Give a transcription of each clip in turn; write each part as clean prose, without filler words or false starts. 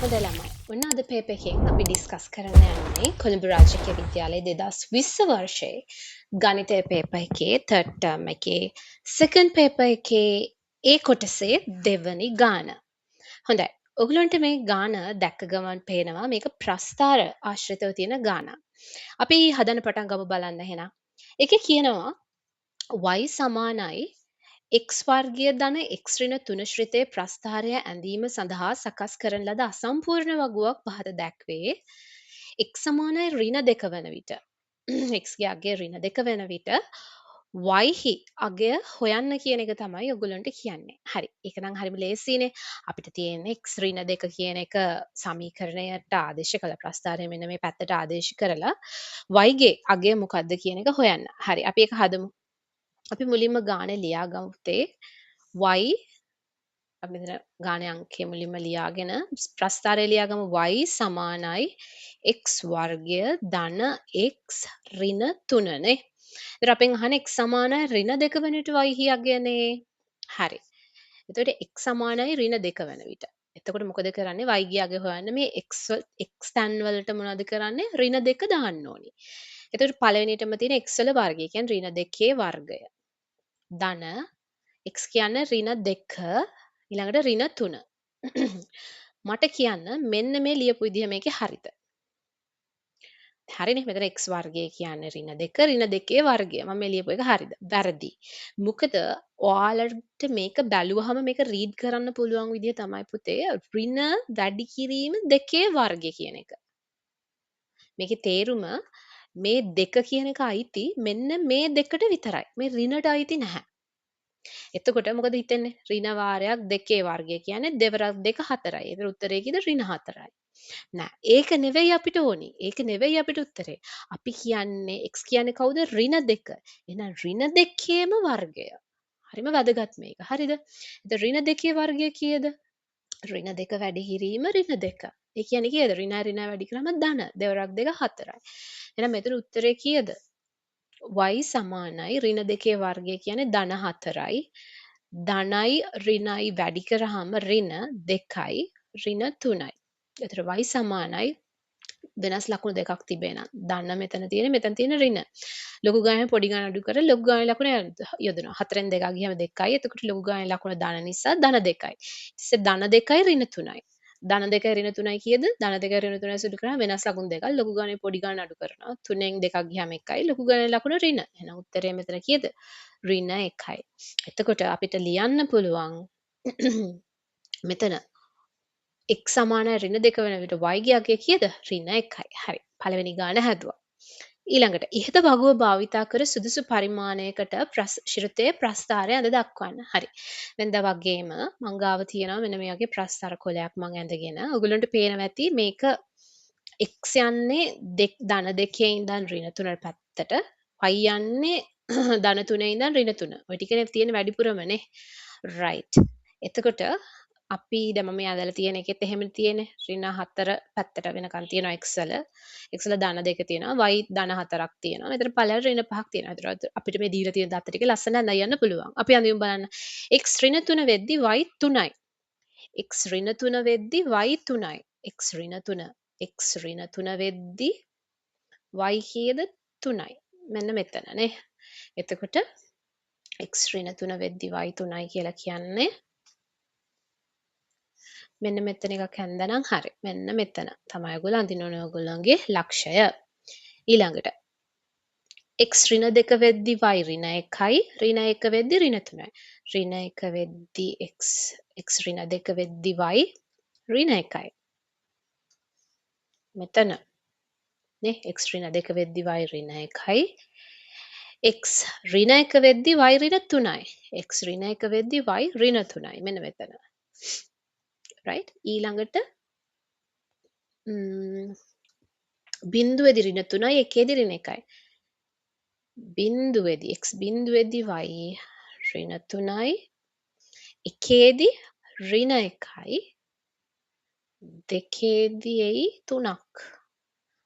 හොඳයි ළමයි. ඔන්න අද පේපර් එකෙන් අපි ඩිස්කස් කරන්න යන්නේ කොළඹ රාජකීය විද්‍යාලයේ 2020 වර්ෂයේ ගණිතය පේපර් එකේ third term එකේ second paper එකේ ඒ කොටසේ දෙවනි ගාන. හොඳයි. ඔයගලන්ට මේ ගාන දැක්ක ගමන් පේනවා මේක ප්‍රස්ථාර ආශ්‍රිතව තියෙන ගානක්. අපි හදන්න පටන් ගමු බලන්න එහෙනම්. ඒකේ කියනවා y සමානයි එක්ස් වර්ගය ධන එක්ස් ඍණ 3 ශ්‍රිතයේ ප්‍රස්ථාරය ඇඳීම සඳහා සකස් කරන ලද අසම්පූර්ණ වගුවක් පහත දැක්වේ. එක්ස් සමානයි ඍණ 2 වන විට x ගේ අගය ඍණ 2 වෙන විට y හි අගය හොයන්න කියන එක තමයි ඔයගොල්ලන්ට කියන්නේ. හරි. ඒක නම් හරිම ලේසියිනේ. අපිට තියෙන්නේ x ඍණ 2 කියන එක සමීකරණයට ආදේශ කළ ප්‍රස්ථාරය මෙන්න මේ පැත්තට ආදේශ කරලා y ගේ අගය මොකක්ද කියන එක හොයන්න. හරි. අපි ඒක හදමු. අපි මුලින්ම ගාන ලියා ගමුතේ y අපි මෙතන ගානේ අංකය මුලින්ම ලියාගෙන ප්‍රස්ථාරය ලියාගමු y සමානයි x වර්ගය ධන x ඍණ 3 නේ. ඒතර අපෙන් අහන්නේ x සමානයි ඍණ 2 වෙන විට y හි අගයනේ. හරි. එතකොට x සමානයි ඍණ 2 වෙන විට. එතකොට මොකද කරන්නේ y ගේ අගය හොයන්න මේ x තැන් වලට මොනවද කරන්නේ ඍණ 2 දාන්න ඕනි. එතකොට පළවෙනියටම තියෙන x වල වර්ගය කියන්නේ ඍණ 2 වර්ගය. ධන x කියන්නේ ඍණ 2 ඊළඟට ඍණ 3. මට කියන්න මෙන්න මේ ලියපු විදිහ මේකේ හරිද? හරිනේ. මෙතන x වර්ගය කියන්නේ ඍණ 2 ඍණ 2 වර්ගය. මම මේ ලියපු එක හරිද? වැරදි. මොකද ඔයාලට මේක බැලුවහම මේක රීඩ් කරන්න පුළුවන් විදිහ තමයි පුතේ ඍණ වැඩි කිරීම 2 වර්ගය කියන එක. මේකේ තේරුම මේ 2 කියන එක අයිති මෙන්න මේ දෙකට විතරයි. මේ ඍණට අයිති නැහැ. එතකොට මොකද හිතෙන්නේ? ඍණ වාරයක් 2 වර්ගය කියන්නේ දෙවරක් 2 4යි. ඒතර උත්තරේ කීයද? ඍණ 4යි. නෑ ඒක නෙවෙයි අපිට ඕනි. ඒක නෙවෙයි අපිට උත්තරේ. අපි කියන්නේ x කියන්නේ කවුද? ඍණ 2. එහෙනම් ඍණ 2ේම වර්ගය. හරිම වැදගත් මේක. හරිද? එතකොට ඍණ 2 වර්ගය කීයද? ඍණ 2 වැඩි කිරීම ඍණ 2. ඒ කියන්නේ කීයද? ඍණ ඍණ වැඩි කරාම ධන. දෙවරක් 2 4යි. එහෙනම් මෙතන උත්තරේ කීයද? y සමානයි ඍණ 2 වර්ගය කියන්නේ ධන 4යි. ධනයි ඍණයි වැඩි කරාම ඍණ 2යි ඍණ 3යි. එතකොට y සමානයි වෙනස් ලකුණු දෙකක් තිබෙනවා. ධන මෙතන තියෙන මෙතන තියෙන ඍණ. ලොකු ගානේ පොඩි ගාන අඩු කරලා ලොකු ගානේ ලකුණ යොදනවා. 4න් 2 ගියම 2යි. එතකොට ලොකු ගානේ ලකුණ ධන නිසා ධන 2යි. ඊටසේ ධන 2යි ඍණ 3යි. ධන 2යි ඍණ 3යි කීයද? ධන 2යි ඍණ 3යි සුදු කරා වෙනස් ලකුණු දෙකක්. ලොකු ගානේ පොඩි ගාන අඩු කරනවා. 3න් 2ක් ගියම 1යි. ලොකු ගානේ ලකුණ ඍණ. එහෙනම් උත්තරය මෙතන කීයද? ඍණ 1යි. එතකොට අපිට ලියන්න පුළුවන් මෙතන x සමානයි ඍණ 2 වෙන විට y ගේ අගය කීයද? ඍණ 1යි. හරි. පළවෙනි ගාන හැදුවා. ඊළඟට ඉහත වගුව භාවිතා කර සුදුසු පරිමාණයකට ශ්‍රිතයේ ප්‍රස්ථාරය ඇඳ දක්වන්න. හරි. වෙනද වගේම මං ගාව තියෙනවා මෙන්න මේ වගේ ප්‍රස්ථාර කොලයක් මං ඇඳගෙන. ඔයගලන්ට පේනවා ඇති මේක x යන්නේ ධන 2 ඉඳන් ඍණ 3 පැත්තට y යන්නේ ධන 3 ඉඳන් ඍණ 3. ඔය ටිකනේ තියෙන වැඩිපුරමනේ. right. එතකොට අපි දැන් මම ඇදලා තියෙන එකෙත් එහෙම තියෙන්නේ ඍණ 4 පැත්තට වෙනකන් තියෙනවා x වල. x වල ධන 2 තියෙනවා y ධන 4ක් තියෙනවා. මෙතන පළල ඍණ 5ක් තියෙනවා. ඒතර අපිට මේ දීලා තියෙන දත්ත ටික ලස්සන ඇඳලා යන්න පුළුවන්. අපි අඳිමු බලන්න. x ඍණ 3 වෙද්දි y 3යි. x ඍණ 3 වෙද්දි y 3යි. x ඍණ 3 x ඍණ 3 වෙද්දි y කීයද 3යි. මෙන්න මෙතන නේ. එතකොට x ඍණ 3 වෙද්දි y 3යි කියලා කියන්නේ මෙන්න මෙතන එකක් හැන්දනම් හරි. මෙන්න මෙතන තමයි ඔයගොල්ලෝ අඳින්න ඕනේ ඔයගොල්ලන්ගේ ලක්ෂය. ඊළඟට x ඍණ 2 වෙද්දි y ඍණ 1යි ඍණ 1 වෙද්දි ඍණ 3යි. ඍණ 1 වෙද්දි x ඍණ 2 වෙද්දි y ඍණ 1යි. මෙතන නේ x ඍණ 2 වෙද්දි y ඍණ 1යි. x ඍණ 1 වෙද්දි y ඍණ 3යි. x ඍණ 1 වෙද්දි y ඍණ 3යි. මෙන්න මෙතන. right ඊළඟට බිංදුවේදී ඍණ 3යි එකේදී ඍණ 1යි. බිංදුවේදී x බිංදුවේදී y ඍණ 3යි එකේදී ඍණ 1යි දෙකේදී එයි 3ක්.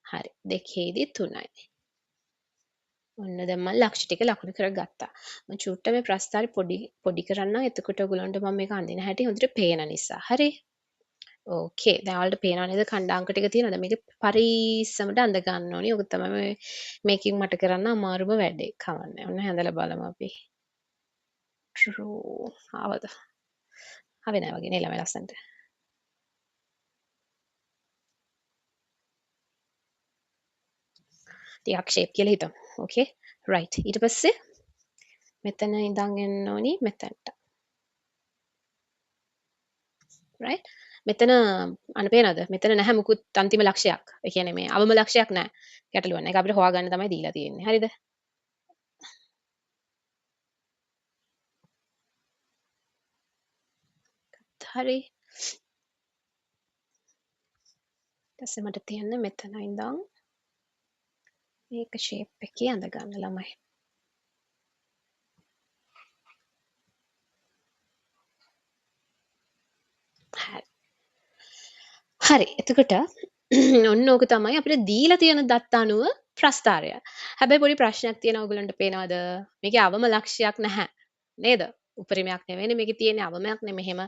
හරි දෙකේදී 3යි. ඔන්න දැන් මම ලක්ෂ ටික ලකුණු කරගත්තා. මම චුට්ට මේ ප්‍රස්ථාරේ පොඩි කරන්නම්. එතකොට ඔයගලන්ට මම මේක අඳින හැටි හොඳට පේන නිසා. හරි. ඕකේ. දැන් ඔයාලට පේනව නේද කණ්ඩාංක ටික තියෙනවද? මේක පරීස්සමට අඳ ගන්න ඕනි. ඔක තමයි මේකෙන් මට කරන්න අමාරුම වැඩේ. කවන්නේ. ඔන්න හැඳලා බලමු අපි. true. ආවද? ආවේ නෑ වගේ නේ ළමයි ලස්සනට. ටිකක් ෂේප් කියලා හිතමු. ඕකේ. right. ඊට පස්සේ මෙතන ඉඳන් එන්න ඕනි මෙතනට. right. මෙතන අන්න පේනවද? මෙතන නැහැ මුකුත් අන්තිම ලක්ෂයක්. ඒ කියන්නේ මේ අවම ලක්ෂයක් නැහැ. ගැටලුවක් නැහැ. ඒක අපිට හොයාගන්න තමයි දීලා තියෙන්නේ. හරිද? හරි. ඊට පස්සේ මට තියන්න මෙතන ඉඳන් මේක ෂේප් එකේ අඳ ගන්න ළමයි. හරි. හරි. එතකොට ඔන්න ඕක තමයි අපිට දීලා තියෙන දත්ත අනුව ප්‍රස්ථාරය. හැබැයි පොඩි ප්‍රශ්නයක් තියෙනවා ඔයගලන්ට පේනවද? මේකේ අවම ලක්ෂයක් නැහැ. නේද? උපරිමයක් නෙවෙයිනේ මේකේ තියෙන්නේ අවමයක් නේ මෙහෙම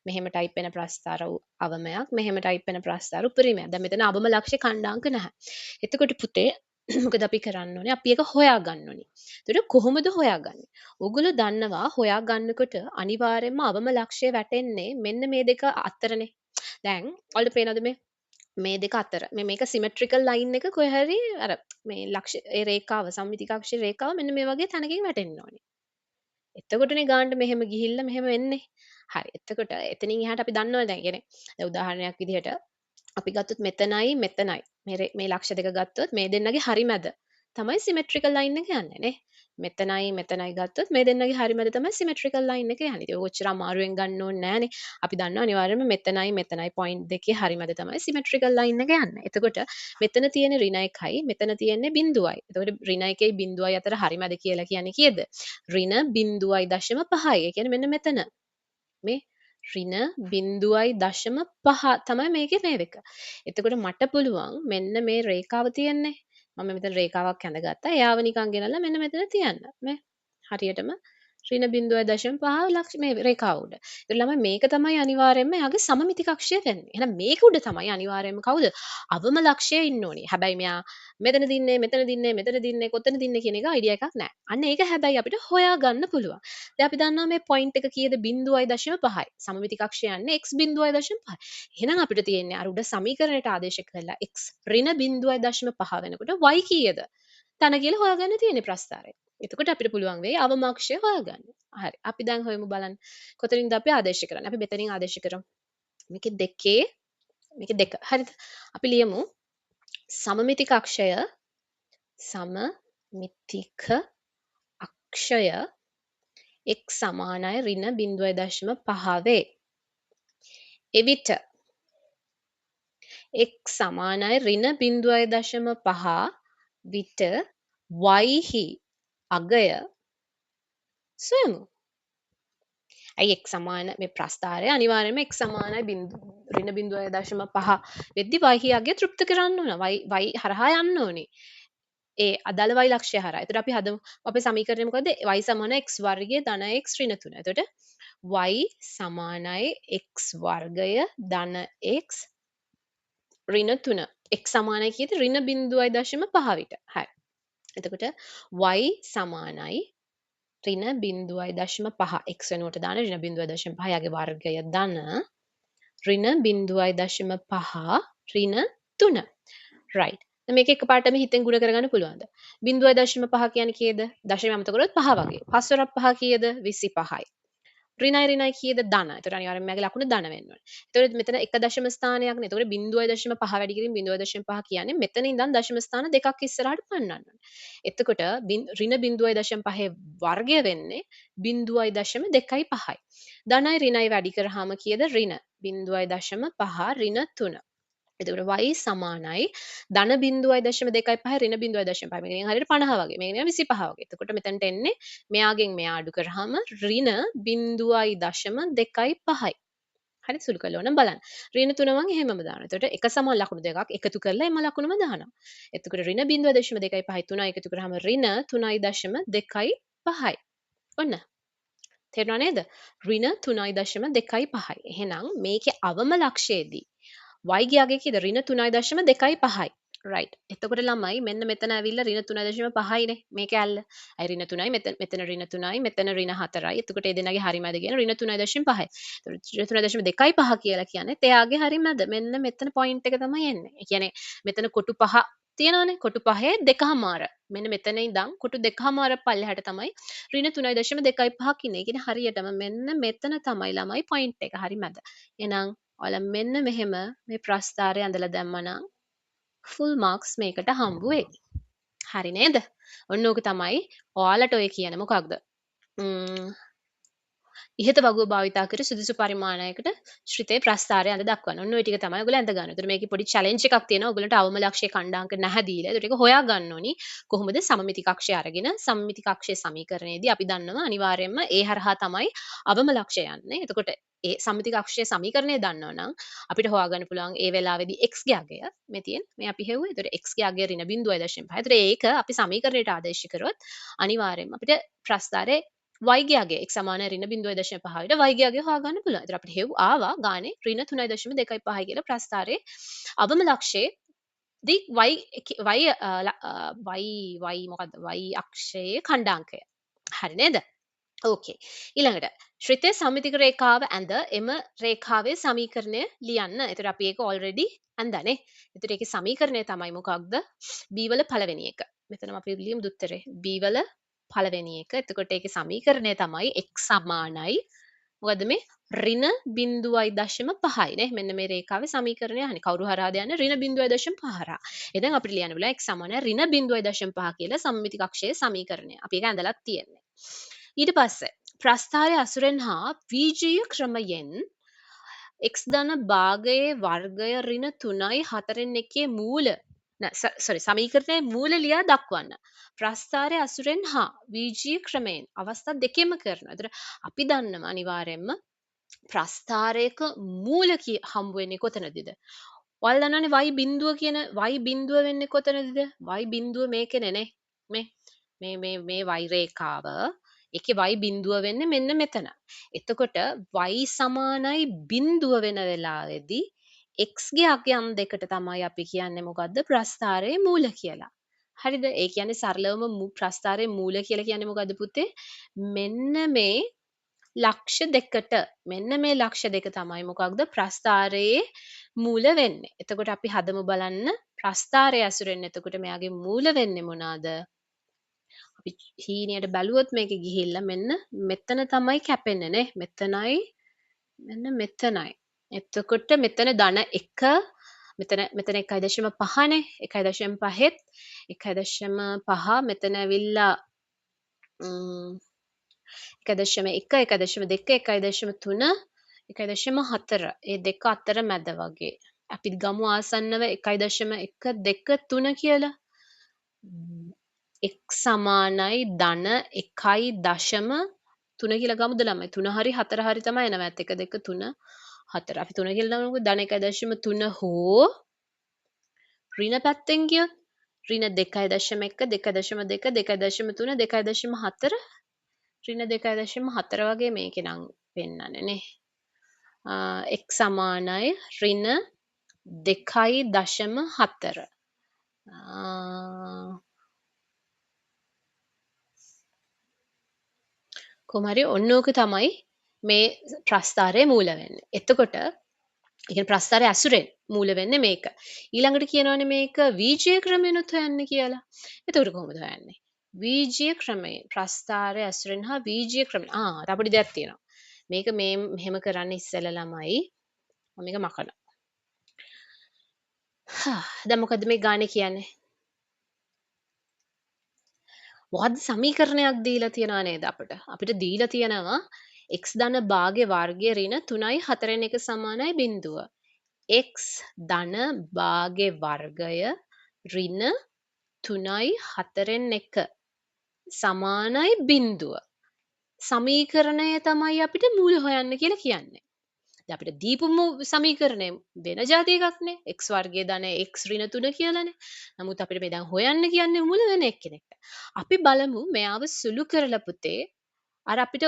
මෙහෙම ටයිප් වෙන ප්‍රස්ථාර අවමයක් මෙහෙම ටයිප් වෙන ප්‍රස්ථාර උපරිමයක්. දැන් මෙතන අවම ලක්ෂ්‍ය ඛණ්ඩාංක නැහැ. එතකොට පුතේ මොකද අපි කරන්න ඕනේ? අපි ඒක හොයාගන්න ඕනේ. එතකොට කොහොමද හොයාගන්නේ? ඕගොල්ලෝ දන්නවා හොයාගන්නකොට අනිවාර්යයෙන්ම අවම ලක්ෂ්‍ය වැටෙන්නේ මෙන්න මේ දෙක අතරනේ. දැන් ඔයාලට පේනවද මේ දෙක අතර මේක සිමෙට්‍රිකල් ලයින් එක කොහේ හරි අර මේ ලක්ෂ ඒ රේඛාව සම්මිතිකාක්ෂ රේඛාව මෙන්න මේ වගේ තැනකින් වැටෙන්න ඕනේ. එතකොටනේ ගානට මෙහෙම ගිහිල්ලා මෙහෙම එන්නේ. හරි. එතකොට එතනින් එහාට අපි දන්නවා දැන් කියන්නේ දැන් උදාහරණයක් විදිහට අපි ගත්තොත් මෙතනයි මෙතනයි මේ ලක්ෂ දෙක ගත්තොත් මේ දෙන්නගේ හරි මැද තමයි සිමෙට්‍රිකල් ලයින් එක යන්නේ නේ. මෙතනයි මෙතනයි ගත්තොත් මේ දෙන්නගේ හරි මැද තමයි සිමෙට්‍රිකල් ලයින් එක යන්නේ. ඒක ඔච්චර අමාරුවෙන් ගන්න ඕනේ නෑනේ. අපි දන්නවා අනිවාර්යයෙන්ම මෙතනයි මෙතනයි පොයින්ට් දෙකේ හරි මැද තමයි සිමෙට්‍රිකල් ලයින් එක යන්නේ. එතකොට මෙතන තියෙන ඍණ 1යි මෙතන තියෙන්නේ බිඳුවයි. එතකොට ඍණ 1යි බිඳුවයි අතර හරි මැද කියලා කියන්නේ කීයද? ඍණ 0.5. ඒ කියන්නේ මෙන්න මෙතන. මේ ඍණ 0.5 තමයි මේකේ මේ එක. එතකොට මට පුළුවන් මෙන්න මේ රේඛාව තියෙන්නේ. මම මෙතන රේඛාවක් ඇඳගත්තා. එයාව නිකන් ගෙනල්ලා මෙන්න මෙතන තියන්න. මේ හරියටම ඍණ 0.5 ලක්ෂ මේ රේඛාව උඩ. ඒතර ළමයි මේක තමයි අනිවාර්යයෙන්ම එයාගේ සමමිති කක්ෂය වෙන්නේ. එහෙනම් මේක උඩ තමයි අනිවාර්යයෙන්ම කවුද? අවම ලක්ෂයේ ඉන්න ඕනේ. හැබැයි මෙයා මෙතන දින්නේ මෙතන දින්නේ මෙතන දින්නේ කොතන දින්නේ කියන එක අයිඩියා එකක් නැහැ. අන්න ඒක හැබැයි අපිට හොයාගන්න පුළුවන්. දැන් අපි දන්නවා මේ පොයින්ට් එක කීයද 0.5යි. සමමිති කක්ෂය යන්නේ x 0.5. එහෙනම් අපිට තියෙන්නේ අර උඩ සමීකරණයට ආදේශ කරලා x ඍණ 0.5 වෙනකොට y කීයද? තන කියලා හොයාගන්න තියෙන්නේ ප්‍රස්ථාරය. එතකොට අපිට පුළුවන් වෙයි අවම අක්ෂය හොයාගන්න. හරි. අපි දැන් හොයමු බලන්න. කොතනින්ද අපි ආදේශ කරන්නේ? අපි මෙතනින් ආදේශ කරමු. මේකේ දෙකේ මේකේ දෙක. හරිද? අපි ලියමු සමමිතික අක්ෂය සමමිතික අක්ෂය x සමානයි ඍණ 0.5 වේ. එවිට x සමානයි ඍණ 0.5 විට y හි අගය සොයමු. ඇයි x සමාන මේ ප්‍රස්ථාරය අනිවාර්යයෙන්ම x සමානයි ඍණ 0.5 වෙද්දි y හි අගය තෘප්ත කරන්න ඕන. y හරහා යන්න ඕනේ. ඒ අදාළ y ලක්ෂ්‍ය හරහා. එතකොට අපි හදමු අපේ සමීකරණය මොකද්ද? y සමාන x වර්ගය ධන x ඍණ 3. එතකොට y සමානයි x වර්ගය ධන x ඍණ 3. x සමානයි කීයද? ඍණ 0.5 විට. හරි. එතකොට y සමානයි ඍණ 0.5 x වෙනුවට දාන ඍණ 0.5 යාගේ වර්ගය ධන ඍණ 0.5 ඍණ 3. right. මේක එකපාරටම හිතෙන් ගුණ කරගන්න පුළුවන්ද? 0.5 කියන්නේ කීයද? දශමය අමතක කරොත් 5 වගේ. 5 වරක් 5 කීයද? 25යි. ඍණයි කීයද? ධන. ඒතර අනිවාර්යෙන්ම මගේ ලකුණ ධන වෙන්න ඕනේ. ඒතකොට මෙතන එක දශම ස්ථානයක්නේ. ඒතකොට 0.5 වැඩි කිරීම 0.5 කියන්නේ මෙතන ඉඳන් දශම ස්ථාන දෙකක් ඉස්සරහට පන්නන්න ඕනේ. එතකොට ඍණ 0.5 වර්ගය වෙන්නේ 0.25යි. ධනයි ඍණයි වැඩි කරාම කීයද? ඍණ 0.5 ඍණ 3. එතකොට y සමානයි ධන 0.25 ඍණ 0.5 මේකෙන් හරියට 50 වගේ මේකෙන් 25 වගේ. එතකොට මෙතනට එන්නේ මෙයාගෙන් මෙයා අඩු කරාම ඍණ 0.25යි. හරි සුළු කරලා ඕනම් බලන්න. ඍණ 3 මම එහෙමම දානවා. එතකොට එක සමාන ලකුණු දෙකක් එකතු කරලා එම ලකුණම දානවා. එතකොට ඍණ 0.25යි 3යි එකතු කරාම ඍණ 3.25යි. ඔන්න. තේරුණා නේද? ඍණ 3.25යි. එහෙනම් මේකේ අවම ලක්ෂයේදී y ගේ අගය කීයද? ඍණ 3.25යි. right. එතකොට ළමයි මෙන්න මෙතන ඇවිල්ලා ඍණ 3.5යිනේ මේ කැල්ල. අය ඍණ 3යි මෙතන ඍණ 3යි මෙතන ඍණ 4යි. එතකොට මේ දෙන්නගේ හරි මැද කියන ඍණ 3.5යි. එතකොට ඍණ 3.25 කියලා කියන්නේ එයාගේ හරි මැද. මෙන්න මෙතන පොයින්ට් එක තමයි එන්නේ. ඒ කියන්නේ මෙතන කොටු 5 තියෙනවානේ. කොටු 5 දෙකමාර. මෙන්න මෙතන ඉඳන් කොටු දෙකමාර පල්ලෙහාට තමයි ඍණ 3.25ක් ඉන්නේ. ඒ කියන්නේ හරියටම මෙන්න මෙතන තමයි ළමයි පොයින්ට් එක හරි මැද. එහෙනම් ඔයාලා මෙන්න මෙහෙම මේ ප්‍රස්ථාරය ඇඳලා දැම්මනම් ෆුල් මාක්ස් මේකට හම්බ වෙයි. හරි නේද? ඔන්න ඕක තමයි ඔයාලට ඔය කියන මොකක්ද? ඉහත වගුව භාවිතා කර සුදුසු පරිමාණයකට ශ්‍රිතේ ප්‍රස්ථාරය අඳ දක්වන්න. ඔන්න ඔය ටික තමයි ඔයගොල්ලෝ ඇඳ ගන්න. ඒතර මේකේ පොඩි චැලෙන්ජ් එකක් තියෙනවා. ඔයගොල්ලන්ට අවම ලක්ෂයේ ඛණ්ඩාංක නැහැ දීලා. ඒතර ඒක හොයා ගන්න ඕනි. කොහොමද සමමිති කක්ෂය අරගෙන සමමිති කක්ෂයේ සමීකරණයේදී අපි දන්නවා අනිවාර්යයෙන්ම ඒ හරහා තමයි අවම ලක්ෂය යන්නේ. එතකොට ඒ සමමිති කක්ෂයේ සමීකරණය දන්නවා නම් අපිට හොයාගන්න පුළුවන් ඒ වෙලාවේදී x ගේ අගය මේ තියෙන මේ අපි හෙව්වේ. ඒතර x ගේ අගය ඍණ 0.5. ඒතර ඒක අපි සමීකරණයට ආදේශ කරොත් අනිවාර්යයෙන්ම අපිට ප්‍රස්ථාරයේ y ගේ අගය x සමාන ඍණ 0.5 විට y ගේ අගය හොයාගන්න පුළුවන්. ඒතර අපිට හෙව් ආවා ගානේ ඍණ 3.25 කියලා ප්‍රස්ථාරයේ අවම ලක්ෂයේ දී y මොකද්ද y අක්ෂයේ ඛණ්ඩාංකය. හරි නේද? ඕකේ. ඊළඟට ශ්‍රිතේ සම්මිතික රේඛාව ඇඳ එම රේඛාවේ සමීකරණය ලියන්න. ඒතර අපි ඒක ඔල්රෙඩි ඇඳනේ. ඒතර ඒකේ සමීකරණය තමයි මොකක්ද? b වල පළවෙනි එක. මෙතනම අපි ලියමු උත්තරේ. b වල පළවෙනි එක. එතකොට ඒකේ සමීකරණය තමයි x සමානයි මොකද්ද මේ ඍණ 0.5යි නේ. මෙන්න මේ රේඛාවේ සමීකරණය අහන්නේ. කවුරු හරහාද යන්නේ? ඍණ 0.5 හරහා. එහෙනම් අපිට ලියන්න බුණා x සමානයි ඍණ 0.5 කියලා සම්මිති කක්ෂයේ සමීකරණය. අපි ඒක ඇඳලා තියෙන්නේ. ඊට පස්සේ ප්‍රස්ථාරය අසුරෙන් හා වීජීය ක්‍රමයෙන් x ධන භාගයේ වර්ගය ඍණ 3යි 4න් එකේ මූල සමීකරණයේ මූල ලියා දක්වන්න. ප්‍රස්ථාරය අසුරෙන් හා වීජීය ක්‍රමයෙන් අවස්ථා දෙකෙම කරනවා. ඒතර අපි දන්නවා අනිවාර්යයෙන්ම ප්‍රස්ථාරයක මූල හම්බ වෙන්නේ කොතනදද? ඔයාලා දන්නවනේ y බිඳුව කියන y බිඳුව වෙන්නේ කොතනදද? y බිඳුව මේකනේ නේ. මේ y රේඛාව ඒකේ y බිඳුව වෙන්නේ මෙන්න මෙතන. එතකොට y සමානයි බිඳුව වෙන වෙලාවේදී x ගේ අගයන් දෙකට තමයි අපි කියන්නේ මොකද්ද? ප්‍රස්ථාරයේ මූල කියලා. හරිද? ඒ කියන්නේ සරලවම ප්‍රස්ථාරයේ මූල කියලා කියන්නේ මොකද්ද පුතේ? මෙන්න මේ ලක්ෂ දෙකට මෙන්න මේ ලක්ෂ දෙක තමයි මොකක්ද? ප්‍රස්ථාරයේ මූල වෙන්නේ. එතකොට අපි හදමු බලන්න ප්‍රස්ථාරය ඇසුරෙන් එතකොට මෙයාගේ මූල වෙන්නේ මොනවාද? අපි හීනියට බැලුවොත් මේක ගිහිල්ලා මෙන්න මෙතන තමයි කැපෙන්නේ නේ. මෙතනයි මෙන්න මෙතනයි. එතකොට මෙතන ධන 1 මෙතන 1.5නේ. 1.5ත් 1.5 මෙතන ඇවිල්ලා 1.1 1.2 1.3 1.4 ඒ දෙක අතර මැද වගේ. අපි ගමු ආසන්නව 1.1 2 3 කියලා. x සමානයි ධන 1.3 කියලා ගමුද ළමයි 3 හරි 4 හරි තමයි එනවා 1 2 3 4 අපි 3 කියලා දාමුකෝ ධන 1.3 හෝ ඍණ පැත්තෙන් ගියොත් ඍණ 2.1 2.2 2.3 2.4 ඍණ 2.4 වගේ මේකේ නම් පෙන්නන්නේ නේ x සමානයි ඍණ 2.4 කොහමරි ඔන්න ඕක තමයි මේ ප්‍රස්ථාරයේ මූල වෙන්නේ. එතකොට ඒ කියන්නේ ප්‍රස්ථාරයේ ඇසුරෙන් මූල වෙන්නේ මේක. ඊළඟට කියනවනේ මේක වීජීය ක්‍රමයෙන්ුත් හොයන්න කියලා. එතකොට කොහොමද හොයන්නේ? වීජීය ක්‍රමයෙන් ප්‍රස්ථාරයේ ඇසුරෙන් හා වීජීය ක්‍රමයෙන් තව පොඩි දෙයක් තියෙනවා. මේක මේ මෙහෙම කරන්න ඉස්සෙල්ලා ළමයි මම මේක මකනවා. දැන් මොකද්ද මේ ගානේ කියන්නේ? මොකද්ද සමීකරණයක් දීලා තියනවා නේද අපිට? අපිට දීලා තියෙනවා x ධන භාගයේ වර්ගය ඍණ 3යි 4න් 1 සමානයි බිඳුව. x ධන භාගයේ වර්ගය ඍණ 3යි 4න් 1 සමානයි බිඳුව. සමීකරණය තමයි අපිට මූල හොයන්න කියලා කියන්නේ. දැන් අපිට දීපු සමීකරණය වෙන જાති එකක්නේ. x වර්ගයේ ධන x ඍණ 3 කියලානේ. නමුත් අපිට මේ දැන් හොයන්න කියන්නේ මූල වෙන එක්කෙනෙක්ට. අපි බලමු මෙයාව සුළු කරලා පුතේ අර අපිට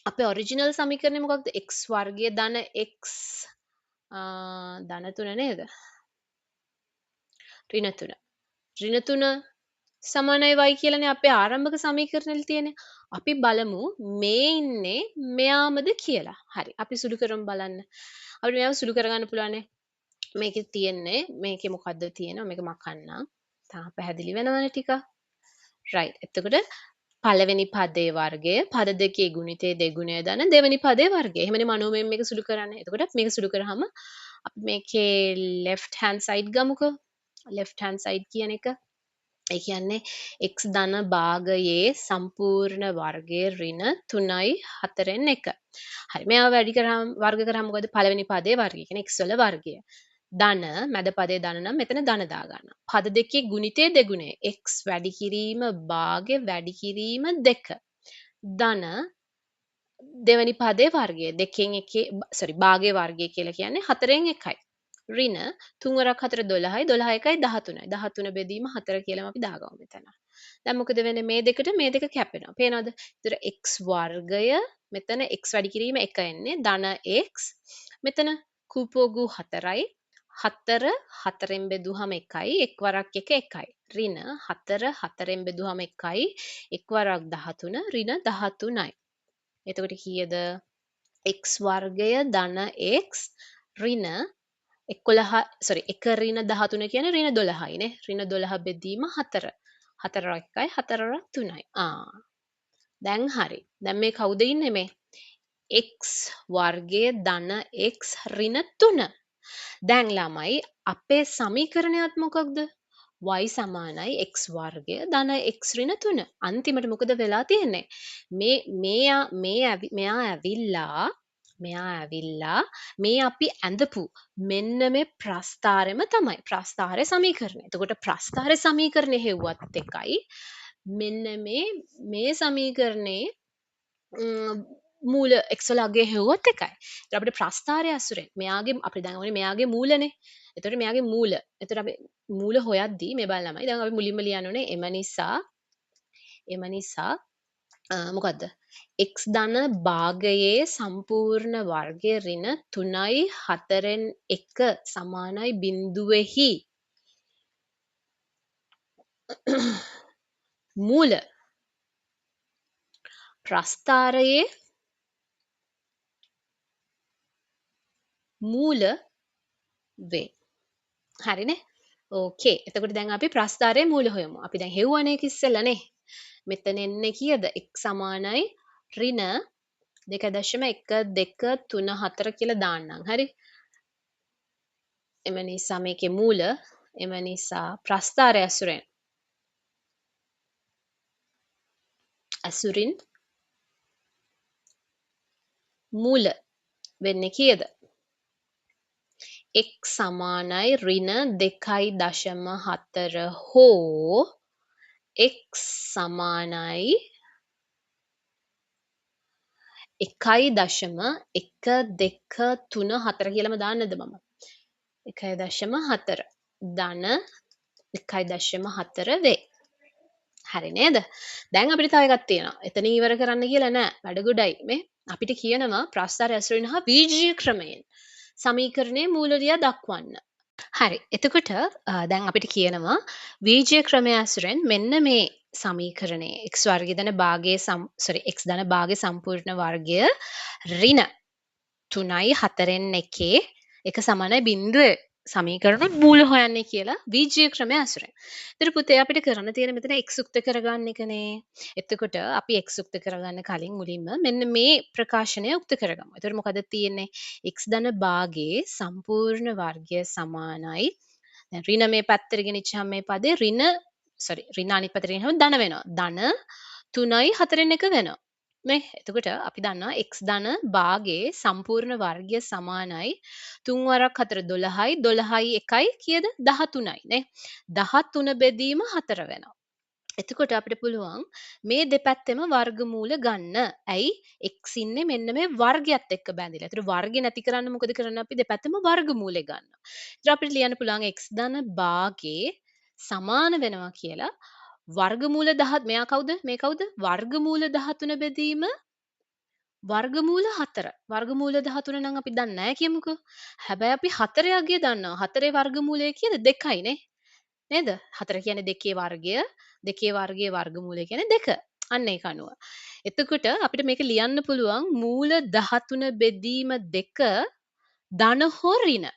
අපේ ඔරිජිනල් සමීකරණය මොකක්ද? x වර්ගයේ ධන x ධන 3 නේද? ඍණ 3. ඍණ 3 සමානයි y කියලානේ අපේ ආරම්භක සමීකරණෙල් තියෙන්නේ. අපි බලමු මේ ඉන්නේ මෙයාමද කියලා. හරි. අපි සුළු කරමු බලන්න. අපිට මෙයාව සුළු කරගන්න පුළුවන් නේ. මේකේ තියෙන්නේ මේකේ මොකද්ද තියෙන්නේ? මේක මකන්නම්. තා පැහැදිලි වෙනවනේ ටික. right. එතකොට පළවෙනි පදයේ වර්ගය පද දෙකේ ගුණිතේ දෙගුණය දන දෙවෙනි පදයේ වර්ගය. එහෙමනේ මනෝමයෙන් මේක සුළු කරන්නේ. එතකොට මේක සුළු කරාම අපි මේකේ left hand side ගමුකෝ. left hand side කියන එක ඒ කියන්නේ x ධන භාගයේ සම්පූර්ණ වර්ගය ඍණ 3යි 4න් 1. හරි. මේවා වැඩි කරාම වර්ග කරාම මොකද පළවෙනි පදයේ වර්ගය. කියන්නේ x වල වර්ගය. ධන මැද පදේ ධන නම් මෙතන ධන දා ගන්න. පද දෙකේ ගුණිතේ දෙගුණය. x වැඩි කිරීම භාගය වැඩි කිරීම 2. ධන දෙවැනි පදේ වර්ගය. දෙකෙන් එකේ භාගයේ වර්ගය කියලා කියන්නේ 4න් 1යි. ඍණ 3 වරක් 4 12යි 12 එකයි 13යි 13 බෙදීම 4 කියලාම අපි දාගමු මෙතන. දැන් මොකද වෙන්නේ මේ දෙකට මේ දෙක කැපෙනවා. පේනවද? ඒතර x වර්ගය මෙතන x වැඩි කිරීම 1 එන්නේ ධන x. මෙතන කූපෝගු 4යි 4 4ෙන් බෙදුවහම 1යි 1 වරක් 1 1යි. ඍණ 4 4ෙන් බෙදුවහම 1යි 1 වරක් 13 ඍණ 13යි. එතකොට කීයද? x වර්ගය ධන x ඍණ 1 ඍණ 13 කියන්නේ ඍණ 12යි නේ. ඍණ 12 බෙදීම 4. 4 1යි 4 3යි. දැන් හරි. දැන් මේ කවුද ඉන්නේ මේ? x වර්ගයේ ධන x ඍණ 3. දැන් ළමයි අපේ සමීකරණයත් මොකක්ද? y සමානයි x වර්ගය ධන x ඍණ 3. අන්තිමට මොකද වෙලා තියෙන්නේ? මෙයා ඇවිල්ලා මේ අපි ඇඳපු මෙන්න මේ ප්‍රස්ථාරෙම තමයි. ප්‍රස්ථාරය සමීකරණය. එතකොට ප්‍රස්ථාරය සමීකරණය හෙව්වත් එකයි. මෙන්න මේ සමීකරණේ මූල x වල අගය හෙව්වත් එකයි. ඒතර අපිට ප්‍රස්ථාරය අසුරෙන් මෙයාගේ අපි දැන් ඕනේ මෙයාගේ මූලනේ. එතකොට මෙයාගේ මූල. එතකොට අපි මූල හොයද්දී මේ බලන්න ළමයි. දැන් අපි මුලින්ම ලියන්න ඕනේ එම නිසා මොකද්ද? x ධන භාගයේ සම්පූර්ණ වර්ගය ඍණ 3යි 4න් 1 සමානයි බිඳුවෙහි මූල ප්‍රස්ථාරයේ මූල වේ. හරිනේ? ඕකේ. එතකොට දැන් අපි ප්‍රස්ථාරයේ මූල හොයමු. අපි දැන් හෙව්වනේ ඒක ඉස්සෙල්ලානේ. මෙතන එන්නේ කීයද? x සමානයි ඍණ 2.1 2 3 4 කියලා දාන්නම්. හරි? එම නිසා මේකේ මූල එම නිසා ප්‍රස්ථාරය අසුරින් මූල වෙන්නේ කීයද? x සමානයි ඍණ 2.4 හෝ x සමානයි 1.123 කියලාම දාන්නද මම? 1.4 ධන 1.4 වේ. හරි නේද? දැන් අපිට තව එකක් තියෙනවා. එතන ඉවර කරන්න කියලා නෑ. වැඩ ගොඩයි. මේ අපිට කියනවා ප්‍රස්ථාරය ඇසුරින් හා බීජීය ක්‍රමයෙන් සමීකරණයේ මූලලියා දක්වන්න. හරි. එතකොට දැන් අපිට කියනවා බීජීය ක්‍රමය ඇසුරෙන් මෙන්න මේ සමීකරණයේ x වර්ගය ධන භාගයේ x ධන භාගයේ සම්පූර්ණ වර්ගය ඍණ 3යි 4න් 1 එක සමානයි බිඳුවේ සමීකරණ මූල හොයන්නේ කියලා බීජීය ක්‍රමය ඇසුරෙන්. ඒතර පුතේ අපිට කරන්න තියෙන මෙතන x උක්ත කරගන්න එකනේ. එතකොට අපි x උක්ත කරගන්න කලින් මුලින්ම මෙන්න මේ ප්‍රකාශනය උක්ත කරගමු. එතකොට මොකද තියෙන්නේ? x ධන භාගයේ සම්පූර්ණ වර්ගය සමානයි. දැන් ඍණ මේ පැත්තට ගෙනිච්චාම මේ පදේ ඍණ අනිත් පැත්තට ගෙනියහම ධන වෙනවා. ධන 3යි 4න් 1 වෙනවා. මේ එතකොට අපි දන්නවා x ධන භාගයේ සම්පූර්ණ වර්ගය සමානයි 3 වරක් 4 12යි 12යි 1යි කීයද 13යි නේ 13 බෙදීම 4 වෙනවා. එතකොට අපිට පුළුවන් මේ දෙපැත්තෙම වර්ගමූල ගන්න. ඇයි x ඉන්නේ මෙන්න මේ වර්ගයත් එක්ක බැඳිලා. ඒතර වර්ගය නැති කරන්න මොකද කරන්නේ අපි දෙපැත්තෙම වර්ගමූලෙ ගන්නවා. ඒතර අපිට ලියන්න පුළුවන් x ධන භාගයේ සමාන වෙනවා කියලා වර්ගමූල 10 මෙයා කවුද? මේ කවුද? වර්ගමූල 13 බෙදීම වර්ගමූල 4. වර්ගමූල 13 නම් අපි දන්නේ නැහැ කියමුකෝ. හැබැයි අපි 4 අගය දන්නවා. 4 වර්ගමූලය කීයද? 2යි නේ. නේද? 4 කියන්නේ 2 වර්ගය. 2 වර්ගයේ වර්ගමූලය කියන්නේ 2. අන්න ඒක අනුව. එතකොට අපිට මේක ලියන්න පුළුවන් මූල 13 බෙදීම 2 ධන හෝ ඍණ.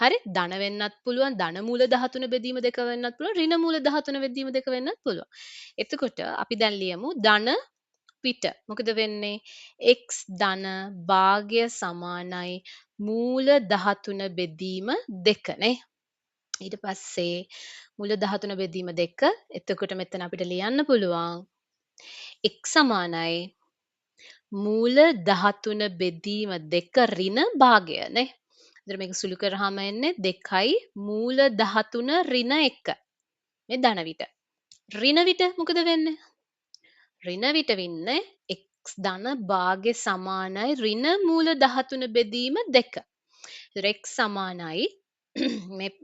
හරි ධන වෙන්නත් පුළුවන් ධන මූල 13 බෙදීම 2 වෙන්නත් පුළුවන් ඍණ මූල 13 බෙදීම 2 වෙන්නත් පුළුවන්. එතකොට අපි දැන් ලියමු ධන පිට මොකද වෙන්නේ x ධන භාගය සමානයි මූල 13 බෙදීම 2 නේ. ඊට පස්සේ මූල 13 බෙදීම 2 එතකොට මෙතන අපිට ලියන්න පුළුවන් x සමානයි මූල 13 බෙදීම 2 ඍණ භාගය නේ. එතකොට මේක සුළු කරාම එන්නේ 2යි මූල 13 ඍණ 1. මේ ධන විට. ඍණ විට මොකද වෙන්නේ? ඍණ විට වෙන්නේ x ධන භාගය සමානයි ඍණ මූල 13 බෙදීම 2. එතකොට x සමානයි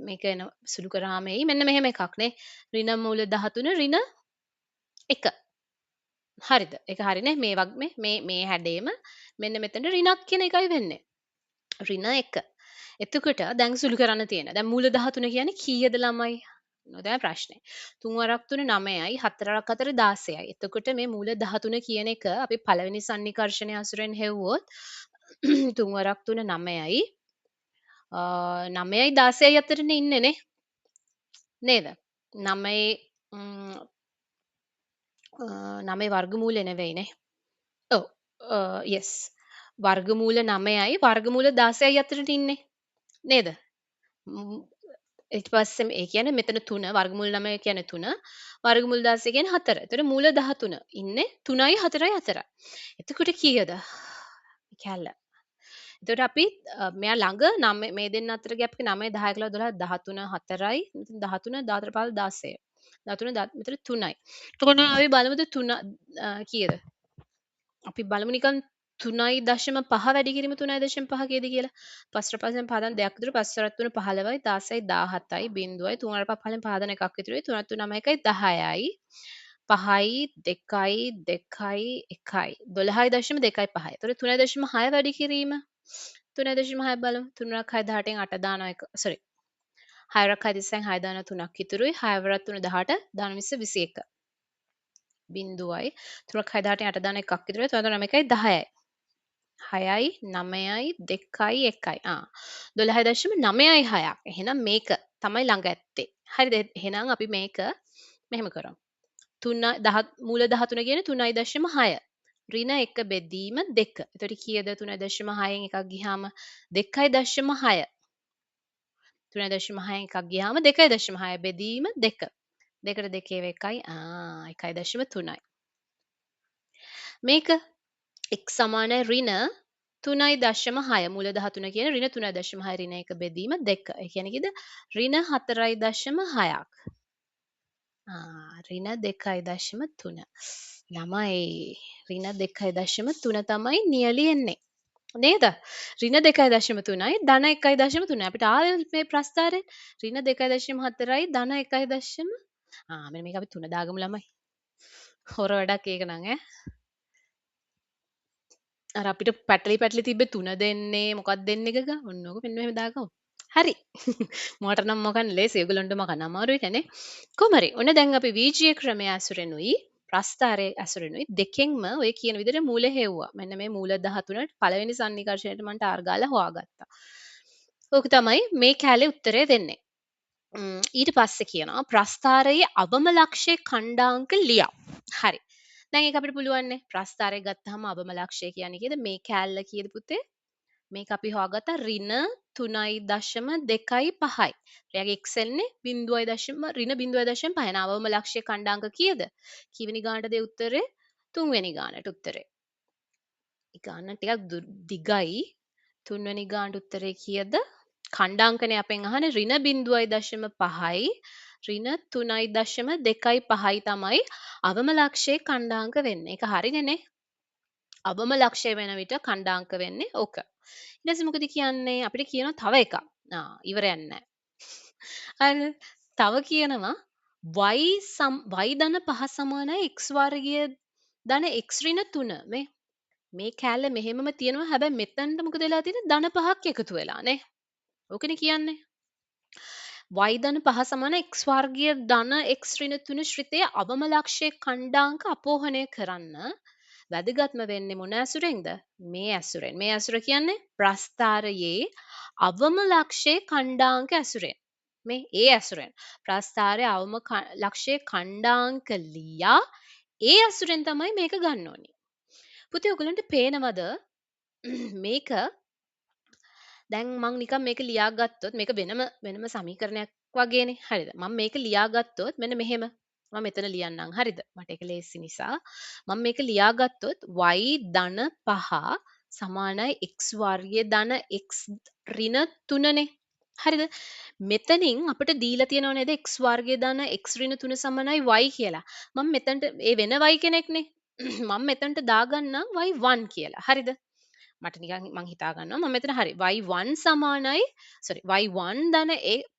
මේක එන සුළු කරාම එයි මෙන්න මෙහෙම එකක් නේ. ඍණ මූල 13 ඍණ 1. හරිද? ඒක හරිනේ මේ මේ හැඩේම මෙන්න මෙතන ඍණක් කියන එකයි වෙන්නේ. ඍණ 1. එතකොට දැන් සුළු කරන්න තියෙන. දැන් මූල 13 කියන්නේ කීයද ළමයි? නොදැයි ප්‍රශ්නේ. 3 වරක් 3 9යි 4 වරක් 4 16යි. එතකොට මේ මූල 13 කියන එක අපි පළවෙනි සන්නිකර්ෂණය අසුරෙන් හෙව්වොත් 3 වරක් 3 9යි 9යි 16යි අතරනේ ඉන්නේ නේ. නේද? 9 9 වර්ගමූලය නෙවෙයිනේ. ඔව්. yes. වර්ගමූල 9යි වර්ගමූල 16යි අතරට ඉන්නේ. නේද? ම්, ඊට පස්සේ ඒ කියන්නේ මෙතන 3 වර්ගමූල 9 කියන්නේ 3 වර්ගමූල 16 කියන්නේ 4. එතකොට මූල 13 ඉන්නේ 3යි 4යි අතර. එතකොට කීයද? කැල්ල. එතකොට අපි මෙයා ළඟ 9 මේ දෙන්න අතර ગેප් එක 9 10 11 12 13 4යි මෙතන 13 14 15 16 13 මෙතන 3යි. එතකොට අපි බලමුද 3 කීයද? අපි බලමු නිකන් 3.5 වැඩි කිරීම 3.5 කීයද කියලා. පස්රපසෙන් පහදන දෙයක් විතර 5 3 15යි 16යි 17යි බිංදුවයි 3 පහලෙන් පහදන එකක් විතරයි 3 3 9යි 10යි 5යි 2යි 2යි 1යි 12.25යි. එතකොට 3.6 වැඩි කිරීම 3.6 බලමු 3ක් 6 18න් 8 දානවා එක sorry 6ක් 6 30න් 6 දානවා 3ක් ඉතුරුයි 6 වරක් 3 18 දාන 20 21 බිංදුවයි 3ක් 6 18න් 8 දාන එකක් ඉතුරුයි 3 3 9යි 10යි 6යි 9යි 2යි 1යි 12.9යි 6ක්. එහෙනම් මේක තමයි ළඟ ඇත්තේ. හරිද? එහෙනම් අපි මේක මෙහෙම කරමු. 3 මූල 13 කියන්නේ 3.6. ඍණ 1 බෙදීම 2. එතකොට කීයද 3.6න් එකක් ගියාම 2.6. 3.6න් එකක් ගියාම 2.6 බෙදීම 2. 2ට 2 1යි 1.3යි. මේක x සමානයි ඍණ 3.6 මූල 13 කියන ඍණ 3.6 ඍණ 1 බෙදීම 2. ඒ කියන්නේ කිද ඍණ 4.6ක්. ඍණ 2.3. ළමයි ඍණ 2.3 තමයි නියලි එන්නේ. නේද? ඍණ 2.3යි ධන 1.3. අපිට ආවේ මේ ප්‍රස්ථාරයෙන් ඍණ 2.4යි ධන 1. මෙන්න මේක අපි 3 දාගමු ළමයි. හොර වැඩක් ඒක නං ඈ. අර අපිට පැටලි තිබ්බේ 3 දෙන්නේ මොකක්ද දෙන්නේ එකක ඔන්න ඕක මෙන්න මෙහෙම දාගමු. හරි. මට නම් මොකක්ද ලේසි ඒගොල්ලන්ට මොකක්ද අමාරුයි කනේ. කොහොම හරි. ඔන්න දැන් අපි VGA ක්‍රමය ඇසුරෙනුයි ප්‍රස්ථාරයේ ඇසුරෙනුයි දෙකෙන්ම ඔය කියන විදිහට මූල හෙව්වා. මෙන්න මේ මූල 13ට පළවෙනි සන්නිකර්ෂණයට මම ටාර් ගාලා හොයාගත්තා. ඕක තමයි මේ කැලේ උත්තරේ වෙන්නේ. ඊට පස්සේ කියනවා ප්‍රස්ථාරයේ අවම ලක්ෂයේ ඛණ්ඩාංක ලියා. හරි. දැන් ඒක අපිට පුළුවන්නේ ප්‍රස්ථාරය ගත්තාම අවම ලක්ෂය කියන්නේ කීයද මේ කෑල්ල කීයද පුතේ මේක අපි හොයාගත්තා ඍණ 3.25යි. එයාගේ x එන්නේ 0.5 ඍණ 0.5 අවම ලක්ෂයේ ඛණ්ඩාංක කීයද? කීවෙනි ගානටද උත්තරේ? තුන්වෙනි ගානට උත්තරේ. ඒ ගාන ටිකක් දිගයි. තුන්වෙනි ගානට උත්තරේ කීයද? ඛණ්ඩාංකනේ අපෙන් අහන්නේ ඍණ 0.5යි ඍණ 3.25යි තමයි අවම ලක්ෂයේ ඛණ්ඩාංක වෙන්නේ. ඒක හරිනේ නේ? අවම ලක්ෂය වෙන විට ඛණ්ඩාංක වෙන්නේ ඕක. ඊට පස්සේ මොකද කියන්නේ? අපිට කියනවා තව එකක්. ඉවරයක් නැහැ. හරිද? තව කියනවා y ධන 5 සමානයි x වර්ගය ධන x ඍණ 3 මේ මේ කෑල්ල මෙහෙමම තියෙනවා හැබැයි මෙතනට මොකද වෙලා තියෙන්නේ ධන පහක් එකතු වෙලා නේ. ඕකනේ කියන්නේ. y ධන 5 සමාන x වර්ගීය ධන x ඍණ 3 ශ්‍රිතයේ අවම ලක්ෂයේ ඛණ්ඩාංක අපෝහණය කරන්න වැදගත්ම වෙන්නේ මොන ඇසුරෙන්ද? මේ ඇසුරෙන්. මේ ඇසුර කියන්නේ ප්‍රස්ථාරයේ අවම ලක්ෂයේ ඛණ්ඩාංක ඇසුරෙන්. මේ ඒ ඇසුරෙන්. ප්‍රස්ථාරයේ අවම ලක්ෂයේ ඛණ්ඩාංක ලියා ඒ ඇසුරෙන් තමයි මේක ගන්න ඕනේ. පුතේ ඔයගලන්ට පේනවද මේක දැන් මං නිකන් මේක ලියාගත්තොත් මේක වෙනම සමීකරණයක් වගේනේ. හරිද? මම මේක ලියාගත්තොත් මෙන්න මෙහෙම. මම මෙතන ලියන්නම්. හරිද? මට ඒක ලේසි නිසා. මම මේක ලියාගත්තොත් y ධන 5 සමානයි x වර්ගය ධන x ඍණ 3නේ. හරිද? මෙතනින් අපිට දීලා තියෙනව නේද x වර්ගය ධන x ඍණ 3 සමානයි y කියලා. මම මෙතනට ඒ වෙන y කෙනෙක්නේ. මම මෙතනට දාගන්නම් y1 කියලා. හරිද? මට නිකන් මං හිතා ගන්නවා මම මෙතන හරි y1 සමානයි y1 ධන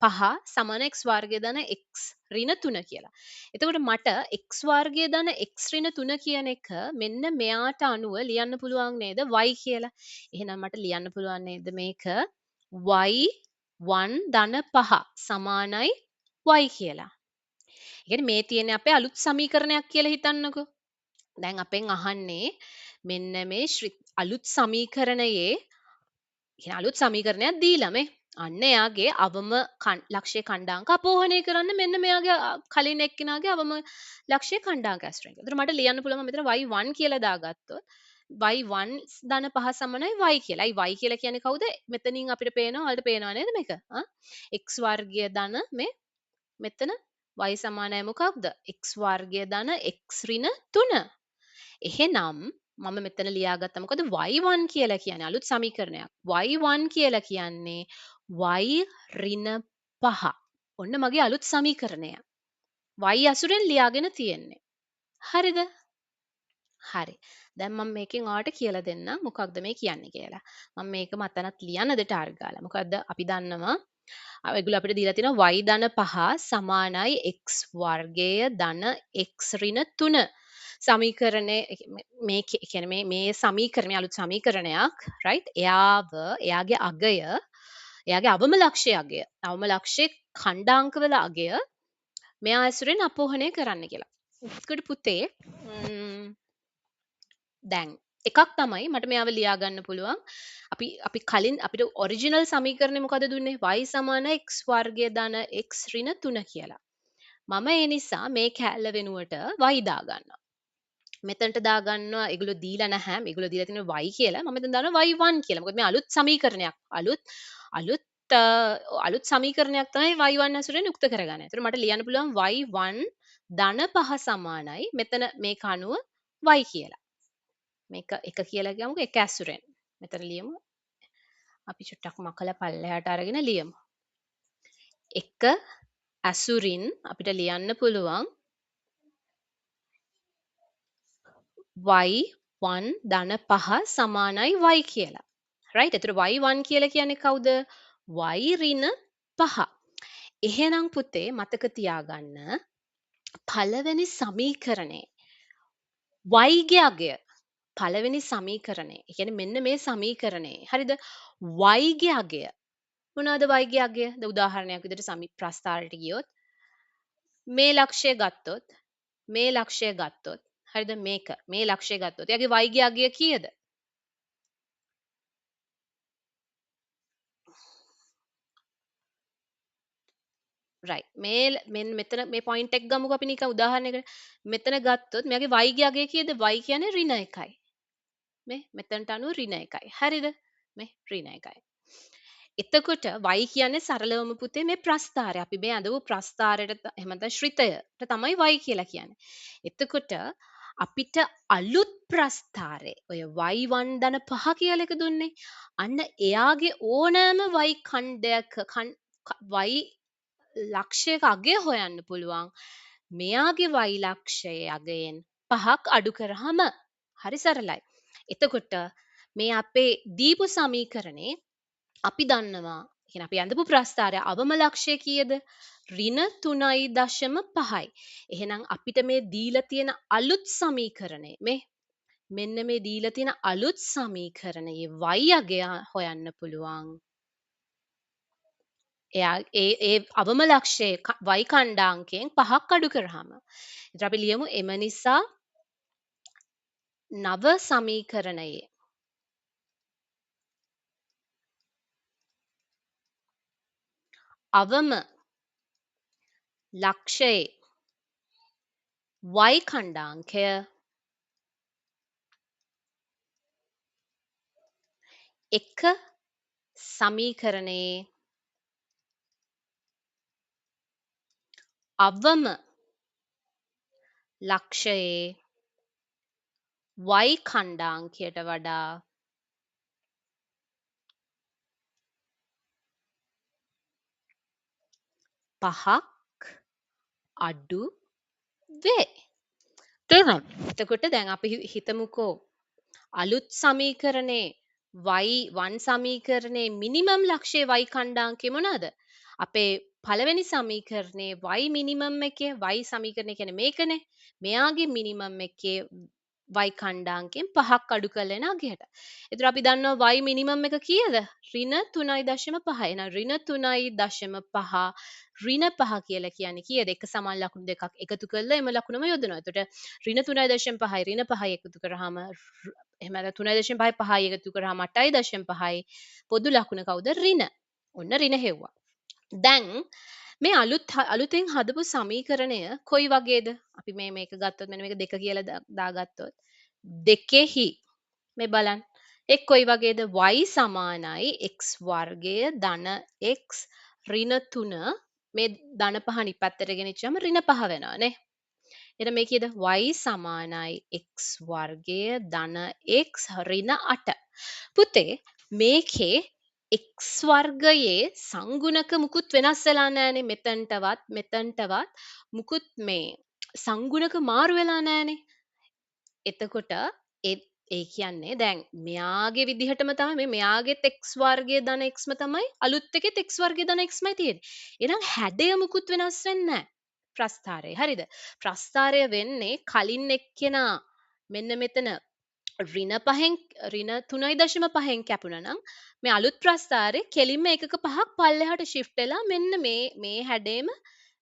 5 සමාන x වර්ගය ධන x ඍණ 3 කියලා. එතකොට මට x වර්ගය ධන x ඍණ 3 කියන එක මෙන්න මෙයාට අනුව ලියන්න පුළුවන් නේද y කියලා. එහෙනම් මට ලියන්න පුළුවන් නේද මේක y1 ධන 5 සමානයි y කියලා. ඒ කියන්නේ මේ තියෙන්නේ අපේ අලුත් සමීකරණයක් කියලා හිතන්නකෝ. දැන් අපෙන් අහන්නේ මෙන්න මේ අලුත් සමීකරණයේ අලුත් සමීකරණයක් දීලා මේ අන්න එයාගේ අවම ලක්ෂයේ ඛණ්ඩාංක අපෝහණය කරන්න මෙන්න මෙයාගේ කලින් එක්කිනාගේ අවම ලක්ෂයේ ඛණ්ඩාංක ඇසුරෙන්. ඒතර මට ලියන්න පුළුවන් මෙතන y1 කියලා දාගත්තොත් y1 ධන 5 සමානයි y කියලා. y කියලා කියන්නේ කවුද? මෙතනින් අපිට පේනවා ඔයාලට පේනවා නේද මේක? x වර්ගය ධන මේ මෙතන y සමානයි මොකක්ද? x වර්ගය ධන x ඍණ 3. එහෙනම් මම මෙතන ලියාගත්තා මොකද y1 කියලා කියන්නේ අලුත් සමීකරණයක්. y1 කියලා කියන්නේ y ඍණ 5. ඔන්න මගේ අලුත් සමීකරණය. y අසුරෙන් ලියාගෙන තියෙන්නේ. හරිද? හරි. දැන් මම මේකෙන් ඔයාලට කියලා දෙන්නම් මොකක්ද මේ කියන්නේ කියලා. මම මේක මතනත් ලියන්නද ටාර්ග් ගාලා. මොකද්ද අපි දන්නවා ඒගොල්ලෝ අපිට දීලා තියෙනවා y ධන 5 සමානයි x වර්ගය ධන x ඍණ 3. සමීකරණය මේ කියන්නේ මේ සමීකරණය අලුත් සමීකරණයක් right එයාගේ අගය එයාගේ අවම ලක්ෂයේ අගය අවම ලක්ෂයේ ඛණ්ඩාංකවල අගය මෙයා ඇසුරෙන් අපෝහණය කරන්න කියලා. ඒකට පුතේ දැන් එකක් තමයි මට මෙයාව ලියා ගන්න පුළුවන්. අපි කලින් අපිට ඔරිජිනල් සමීකරණය මොකද දුන්නේ? y සමාන x වර්ගය ධන x ඍණ 3 කියලා. මම ඒ නිසා මේ කැලල වෙනුවට y දා ගන්නවා. මෙතනට දාගන්නවා ඒගොල්ලෝ දීලා නැහැ. මේගොල්ලෝ දීලා තියෙනවා y කියලා. මම මෙතන දානවා y1 කියලා. මොකද මේ අලුත් සමීකරණයක්. අලුත් සමීකරණයක් තමයි y1 ඇසුරෙන් යුක්ත කරගන්නේ. ඒතර මට ලියන්න පුළුවන් y1 ධන 5 සමානයි මෙතන මේක අනුව y කියලා. මේක එක කියලා ගමුකෝ එක ඇසුරෙන්. මෙතන ලියමු. අපි චුට්ටක් මකලා පල්ලෙහාට අරගෙන ලියමු. එක ඇසුරින් අපිට ලියන්න පුළුවන් y1 ධන 5 සමානයි y කියලා. right? එතකොට y1 කියලා කියන්නේ කවුද? y ඍණ 5. එහෙනම් පුතේ මතක තියාගන්න පළවෙනි සමීකරණේ y ගේ අගය පළවෙනි සමීකරණේ. ඒ කියන්නේ මෙන්න මේ සමීකරණේ. හරිද? y ගේ අගය. මොනවාද y ගේ අගය? ද උදාහරණයක් විදිහට ප්‍රස්ථාරයට ගියොත් මේ ලක්ෂය ගත්තොත් මේ ලක්ෂය ගත්තොත් හරිද මේක මේ ලක්ෂය ගත්තොත් එයාගේ y ගේ අගය කීයද? right මෙතන මේ පොයින්ට් එක ගමුකෝ අපි නිකන් උදාහරණයකට මෙතන ගත්තොත් මෙයාගේ y ගේ අගය කීයද? y කියන්නේ ඍණ 1යි. මේ මෙතනට අනුව ඍණ 1යි. හරිද? මේ ඍණ 1යි. එතකොට y කියන්නේ සරලවම පුතේ මේ ප්‍රස්ථාරය. අපි මේ අඳපු ප්‍රස්ථාරයට එහෙම නැත්නම් ශ්‍රිතයට තමයි y කියලා කියන්නේ. එතකොට අපිට අලුත් ප්‍රස්ථාරේ ඔය y1 ධන 5 කියලා එක දුන්නේ. අන්න එයාගේ ඕනෑම y ඛණ්ඩයක y ලක්ෂයක අගය හොයන්න පුළුවන්. මෙයාගේ y ලක්ෂයේ අගයෙන් 5ක් අඩු කරාම හරි සරලයි. එතකොට මේ අපේ දීපු සමීකරණේ අපි දන්නවා කියන්නේ අපි අඳපු ප්‍රස්ථාරය අවම ලක්ෂය කීයද? ඍණ 3.5යි. එහෙනම් අපිට මේ දීලා තියෙන අලුත් සමීකරණය මේ මෙන්න මේ දීලා තියෙන අලුත් සමීකරණයේ y අගය හොයන්න පුළුවන්. එයා ඒ අවම ලක්ෂයේ y කණ්ඩාංකයෙන් 5ක් අඩු කරාම. ඒතර අපි ලියමු එම නිසා නව සමීකරණයේ අවම ලක්ෂයේ y කණ්ඩාංකය එක සමීකරණයේ අවම ලක්ෂයේ y කණ්ඩාංකයට වඩා පහක් අඩු වේ. තේරුණාද? එතකොට දැන් අපි හිතමුකෝ අලුත් සමීකරණේ y1 සමීකරණේ මිනිමම් ලක්ෂයේ y කණ්ඩාංකය මොනවාද? අපේ පළවෙනි සමීකරණේ y මිනිමම් එකේ y සමීකරණය කියන්නේ මේකනේ. මෙයාගේ මිනිමම් එකේ y කණ්ඩාංකයෙන් 5ක් අඩු කරලා එන අගයට. ඒතර අපි දන්නවා y මිනිමම් එක කීයද? ඍණ 3.5. එහෙනම් ඍණ 3.5 ඍණ 5 කියලා කියන්නේ කීයද? එක සමාන ලකුණු දෙකක් එකතු කරලා එම ලකුණම යොදනවා. එතකොට ඍණ 3.5යි ඍණ 5යි එකතු කරාම එහෙම නැත්නම් 3.5යි 5යි එකතු කරාම 8.5යි පොදු ලකුණ කවුද? ඍණ. ඔන්න ඍණ හෙව්වා. දැන් මේ අලුතෙන් හදපු සමීකරණය කොයි වගේද? අපි මේක ගත්තොත් මෙන්න මේක 2 කියලා දාගත්තොත් දෙකෙහි මේ බලන්න එක් කොයි වගේද y සමානයි x වර්ගය ධන x ඍණ 3 මේ ධන පහ අනිත් පැත්තට ගෙනිච්චාම ඍණ 5 වෙනවා නේ. එහෙනම් මේ කීයද y සමානයි x වර්ගය ධන x ඍණ 8. පුතේ මේකේ x වර්ගයේ සංගුණක මුකුත් වෙනස් වෙලා නැහනේ මෙතනටවත් මුකුත් මේ සංගුණක මාරු වෙලා නැහනේ. එතකොට ඒ කියන්නේ දැන් මෙයාගේ විදිහටම තමයි මෙයාගෙත් x වර්ගයේ ධන xම තමයි අලුත් එකෙත් x වර්ගයේ ධන xමයි තියෙන්නේ. එහෙනම් හැඩය මුකුත් වෙනස් වෙන්නේ නැහැ. ප්‍රස්ථාරය. හරිද? ප්‍රස්ථාරය වෙන්නේ කලින් එක්කෙනා මෙන්න මෙතන ඍණ 3.5න් කැපුණා නම් මේ අලුත් ප්‍රස්ථාරේ කෙලින්ම එකක 5ක් පල්ලෙහාට shift වෙලා මෙන්න මේ හැඩේම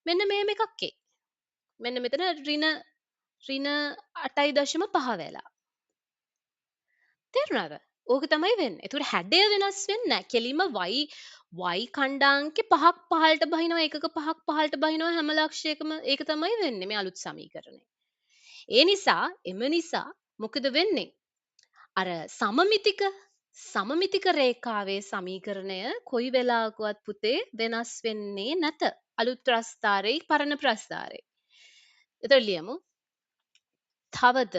මෙන්න මෙහෙම එකක් එයි. මෙන්න මෙතන ඍණ 8.5 වෙලා. තේරුණාද? ඕක තමයි වෙන්නේ. ඒතකොට හැඩය වෙනස් වෙන්නේ නැහැ. කෙලින්ම y කණ්ඩාංකේ 5ක් පහළට බහිනවා එකක 5ක් පහළට බහිනවා හැම ලක්ෂයකම ඒක තමයි වෙන්නේ මේ අලුත් සමීකරණය. ඒ නිසා එම නිසා මොකද වෙන්නේ? අර සමමිතික රේඛාවේ සමීකරණය කොයි වෙලාවකවත් පුතේ වෙනස් වෙන්නේ නැත. අලුත් ප්‍රස්ථාරේ පරණ ප්‍රස්ථාරේ. එතකොට ලියමු. තවද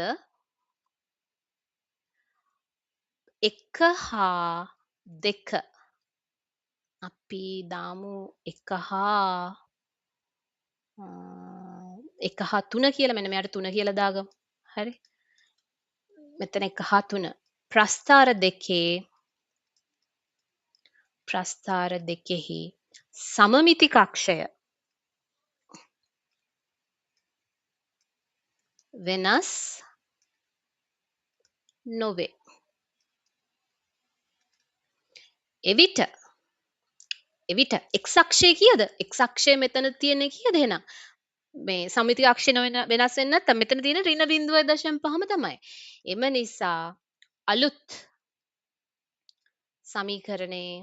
1 හා 2 අපි දාමු 1 හා 3 කියලා මෙන්න මෙයාට 3 කියලා දාගමු. හරි. මෙතන 1 හා 3 ප්‍රස්ථාර දෙකෙහි සමමිති කක්ෂය වෙනස් නොවේ. එවිට x අක්ෂය කීයද? x අක්ෂය මෙතන තියෙන්නේ කීයද එහෙනම්? මේ සමමිති අක්ෂය වෙනස් වෙන්නේ නැත්නම් මෙතන තියෙන ඍණ 0.5ම තමයි. එම නිසා අලුත් සමීකරණේ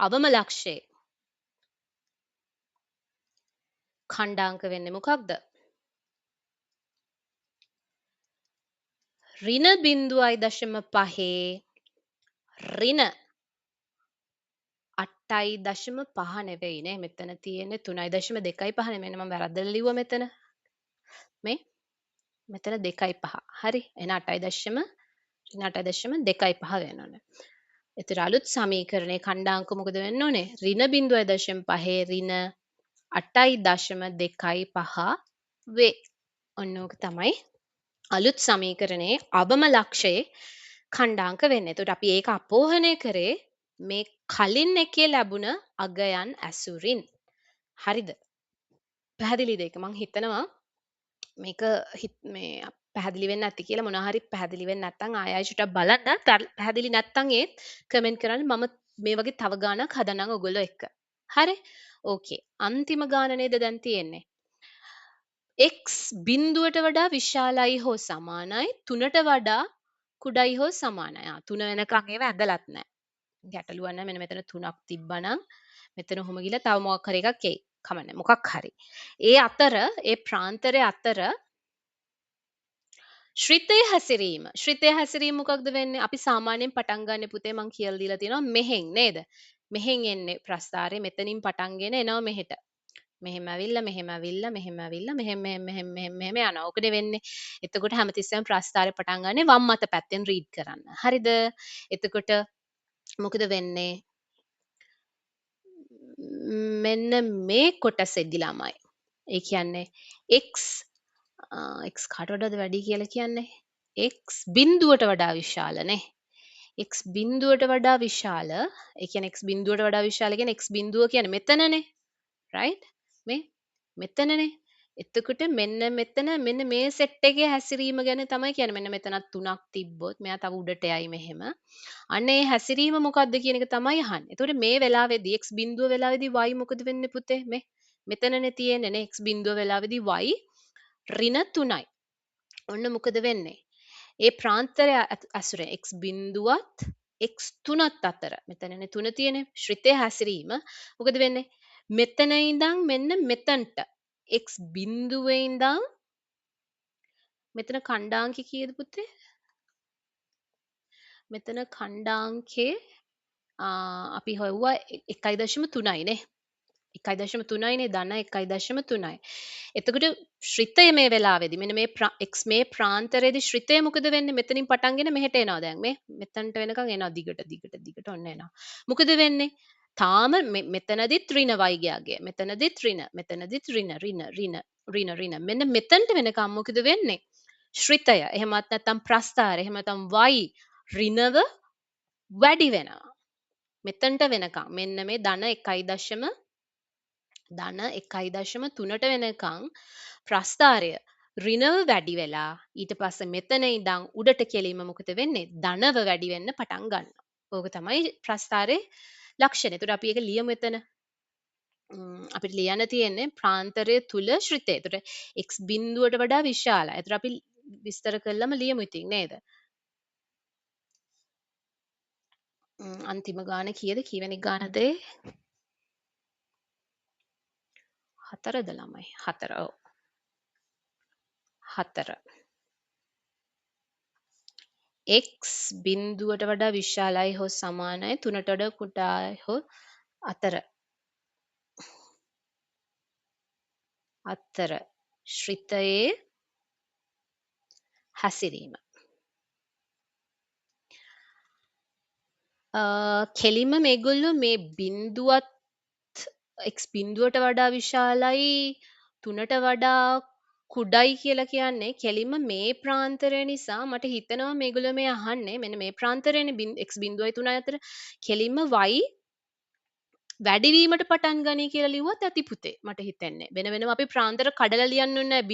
අවම ලක්ෂයේ ඛණ්ඩාංක වෙන්නේ මොකක්ද? ඍණ 0.5 ඍණ 8.5 නෙවෙයි නේ මෙතන තියෙන්නේ 3.25 නේ. මෙන්න මම වැරද්දලා ලිව්වා මෙතන. මෙතන 2.5. හරි. එහෙනම් 8.25 වෙනවනේ. ඒතර අලුත් සමීකරණේ ඛණ්ඩාංක මොකද වෙන්න ඕනේ? ඍණ 0.5 ඍණ 8.25 වේ. ඔන්න ඕක තමයි අලුත් සමීකරණයේ අවම ලක්ෂයේ ඛණ්ඩාංක වෙන්නේ. එතකොට අපි ඒක අපෝහණය කරේ මේ කලින් එකේ ලැබුණ අගයන් ඇසුරින්. හරිද? පැහැදිලිද ඒක? මං හිතනවා මේක මේ පැහැදිලි වෙන්නේ නැති කියලා මොනවා හරි පැහැදිලි වෙන්නේ නැත්නම් ආය ආය චුට්ටක් බලන්න. පැහැදිලි නැත්නම් ඒත් කමෙන්ට් කරන්න. මම මේ වගේ තව ගානක් හදන්නම් ඔයගොල්ලෝ එක්ක. හරි? ඕකේ. අන්තිම ගාන නේද දැන් තියෙන්නේ. x බිංදුවට වඩා විශාලයි හෝ සමානයි 3ට වඩා කුඩයි හෝ සමානයි. 3 වෙනකන් ඒව ඇදලත් නැහැ. ගැටලුවක් නැහැ. මෙන්න මෙතන 3ක් තිබ්බනම් මෙතන ඔහොම ගිහලා තව මොකක් හරි එකක් එයි. කමන්නේ මොකක් හරි. ඒ අතර ඒ ප්‍රාන්තරය අතර ශ්‍රිතය හැසිරීම. ශ්‍රිතය හැසිරීම මොකක්ද වෙන්නේ? අපි සාමාන්‍යයෙන් පටන් ගන්න පුතේ මං කියලා දීලා තියෙනවා මෙහෙන් නේද? මෙහෙන් එන්නේ ප්‍රස්ථාරේ මෙතනින් පටන්ගෙන එනවා මෙහෙට. මෙහෙම ඇවිල්ලා මෙහෙම ඇවිල්ලා මෙහෙම ඇවිල්ලා මෙහෙම මෙහෙම මෙහෙම මෙහෙම මෙහෙම යනවා. ඔකනේ වෙන්නේ. එතකොට හැමතිස්සෙම ප්‍රස්ථාරේ පටන් ගන්නෙ වම් අත පැත්තෙන් රීඩ් කරන්න. හරිද? එතකොට මොකද වෙන්නේ? මෙන්න මේ කොටසෙදි ළමයි. ඒ කියන්නේ x x කාට වඩාද වැඩි කියලා කියන්නේ? x බිංදුවට වඩා විශාලනේ. x බිංදුවට වඩා විශාල. ඒ කියන්නේ x බිංදුවට වඩා විශාල කියන්නේ x බිංදුව කියන්නේ මෙතනනේ. රයිට්? මේ මෙතනනේ. එතකොට මෙන්න මෙතන මෙන්න මේ සෙට් එකේ හැසිරීම ගැන තමයි කියන්නේ. මෙන්න මෙතනත් 3ක් තිබ්බොත් මෙයා තව උඩට යයි මෙහෙම. අන්න ඒ හැසිරීම මොකක්ද කියන එක තමයි අහන්නේ. එතකොට මේ වෙලාවේදී x බිංදුව වෙලාවේදී y මොකද වෙන්නේ පුතේ? මේ මෙතනනේ තියෙන්නේ නේ x බිංදුව වෙලාවේදී y ඍණ 3යි. ඔන්න මොකද වෙන්නේ? ඒ ප්‍රාන්තරය ඇසුරෙන් x බිංදුවත් x 3ත් අතර මෙතනනේ 3 තියෙන්නේ ශ්‍රිතය හැසිරීම මොකද වෙන්නේ? මෙතන ඉඳන් මෙන්න මෙතනට x බිංදුවේ ඉඳන් මෙතන ඛණ්ඩාංකය කීයද පුතේ? මෙතන ඛණ්ඩාංකේ අපි හොයුවා 1.3යි නේ. 1.3යි නේ ධන 1.3යි. එතකොට ශ්‍රිතය මේ වෙලාවේදී මෙන්න මේ x මේ ප්‍රාන්තරයේදී ශ්‍රිතය මොකද වෙන්නේ? මෙතනින් පටන්ගෙන මෙහෙට එනවා දැන් මේ මෙතනට වෙනකන් එනවා දිගට දිගට දිගට ඔන්න එනවා. මොකද වෙන්නේ? තාම මෙතනදිත් ඍණ වයිගයාගේ මෙතනදිත් ඍණ මෙතනදිත් ඍණ මෙන්න මෙතනට වෙනකම් මොකද වෙන්නේ? ශ්‍රිතය එහෙමත් නැත්නම් ප්‍රස්ථාරය එහෙම නැත්නම් y ඍණව වැඩි වෙනවා. මෙතනට වෙනකම් මෙන්න මේ ධන 1.3ට වෙනකං ප්‍රස්ථාරය ඍණව වැඩි වෙලා ඊට පස්සේ මෙතන ඉඳන් උඩට කෙලීම මොකද වෙන්නේ? ධනව වැඩි වෙන්න පටන් ගන්නවා. ඕක තමයි ප්‍රස්ථාරයේ ලක්ෂණය. ඒතර අපි ඒක ලියමු එතන. අපිට ලියන්න තියෙන්නේ ප්‍රාන්තරය තුල ශ්‍රිතය. ඒතර x බිංදුවට වඩා විශාලයි. ඒතර අපි විස්තර කළාම ලියමු ඉතින් නේද? අන්තිම ගාන කීයද? කීවෙනි ගානද? 4ද ළමයි? 4. ඔව්. 4. x බිංදුවට වඩා විශාලයි හෝ සමානයි 3ට වඩා කුඩායි හෝ අතර ශ්‍රිතයේ හැසිරීම. කෙලිම මේගොල්ලෝ මේ බිංදුවත් x බිංදුවට වඩා විශාලයි 3ට වඩා කුඩයි කියලා කියන්නේ කෙලිම මේ ප්‍රාන්තරය නිසා මට හිතෙනවා මේගොල්ලෝ මේ අහන්නේ මෙන්න මේ ප්‍රාන්තරයනේ x බිංදුවයි 3යි අතර කෙලිම y වැඩිවීමට පටන් ගනී කියලා ලිව්වත් ඇති පුතේ මට හිතෙන්නේ. වෙන වෙනම අපි ප්‍රාන්තර කඩලා ලියන්න ඕනේ නැහැ.